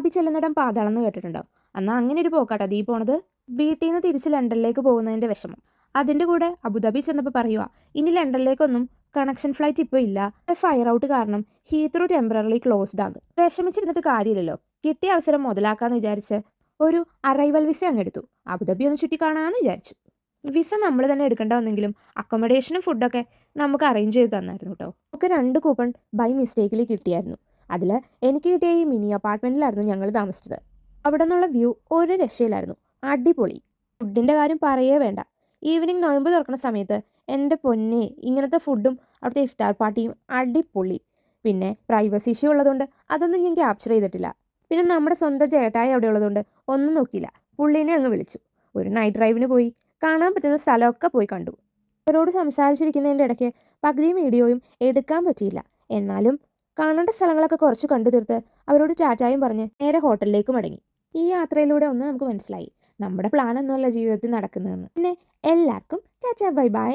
അബി ചെല്ലുന്നിടം പാതാളം എന്ന് കേട്ടിട്ടുണ്ടോ? എന്നാൽ അങ്ങനെ ഒരു പോക്കാട്ടോ ദീ പോണത്. വീട്ടിൽ നിന്ന് തിരിച്ച് ലണ്ടനിലേക്ക് പോകുന്നതിൻ്റെ വിഷമം. അതിൻ്റെ കൂടെ അബുദാബി ചെന്നപ്പോൾ പറയുക, ഇനി ലണ്ടനിലേക്കൊന്നും കണക്ഷൻ ഫ്ലൈറ്റ് ഇപ്പോൾ ഇല്ല, ഫയർ ഔട്ട് കാരണം ഹീത്രൂ ടെമ്പററി ക്ലോസ്ഡ് ആണ്. വിഷമിച്ചിരുന്നിട്ട് കാര്യമില്ലല്ലോ, കിട്ടിയ അവസരം മുതലാക്കാന്ന് വിചാരിച്ച് ഒരു അറൈവൽ വിസ അങ്ങ് എടുത്തു. അബുദാബി ഒന്ന് ചുറ്റി കാണാമെന്ന് വിചാരിച്ചു. വിസ നമ്മൾ തന്നെ എടുക്കേണ്ട വന്നെങ്കിലും അക്കോമഡേഷനും ഫുഡൊക്കെ നമുക്ക് അറേഞ്ച് ചെയ്ത് തന്നായിരുന്നു കേട്ടോ. നമുക്ക് 2 കൂപ്പൺ ബൈ മിസ്റ്റേക്കിൽ കിട്ടിയായിരുന്നു. അതിൽ എനിക്ക് കിട്ടിയ ഈ മിനി അപ്പാർട്ട്മെൻറ്റിലായിരുന്നു ഞങ്ങൾ താമസിച്ചത്. അവിടെ നിന്നുള്ള വ്യൂ ഒരു രക്ഷയിലായിരുന്നു, അടിപൊളി. ഫുഡിൻ്റെ കാര്യം പറയേ വേണ്ട. ഈവനിങ് നോയമ്പ് തുറക്കുന്ന സമയത്ത് എൻ്റെ പൊന്നെ, ഇങ്ങനത്തെ ഫുഡും അവിടുത്തെ ഇഫ്താർ പാർട്ടിയും അടിപൊളി. പിന്നെ പ്രൈവസി ഇഷ്യൂ ഉള്ളതുകൊണ്ട് അതൊന്നും ഞാൻ ക്യാപ്ചർ ചെയ്തിട്ടില്ല. പിന്നെ നമ്മുടെ സ്വന്തം ചേട്ടായി അവിടെ ഉള്ളതുകൊണ്ട് ഒന്നും നോക്കിയില്ല, പുള്ളീനെ അങ്ങ് വിളിച്ചു. ഒരു നൈറ്റ് ഡ്രൈവിന് പോയി, കാണാൻ പറ്റുന്ന സ്ഥലമൊക്കെ പോയി കണ്ടു. അവരോട് സംസാരിച്ചിരിക്കുന്നതിൻ്റെ ഇടയ്ക്ക് പകുതിയും വീഡിയോയും എടുക്കാൻ പറ്റിയില്ല. എന്നാലും കാണേണ്ട സ്ഥലങ്ങളൊക്കെ കുറച്ച് കണ്ടു തീർത്ത് അവരോട് ടാറ്റായും പറഞ്ഞ് നേരെ ഹോട്ടലിലേക്ക് മടങ്ങി. ഈ യാത്രയിലൂടെ ഒന്ന് നമുക്ക് മനസ്സിലായി, നമ്മുടെ പ്ലാനൊന്നുമല്ല ജീവിതത്തിൽ നടക്കുന്നതെന്ന്. പിന്നെ എല്ലാവർക്കും ടാറ്റാ ബൈ ബൈ.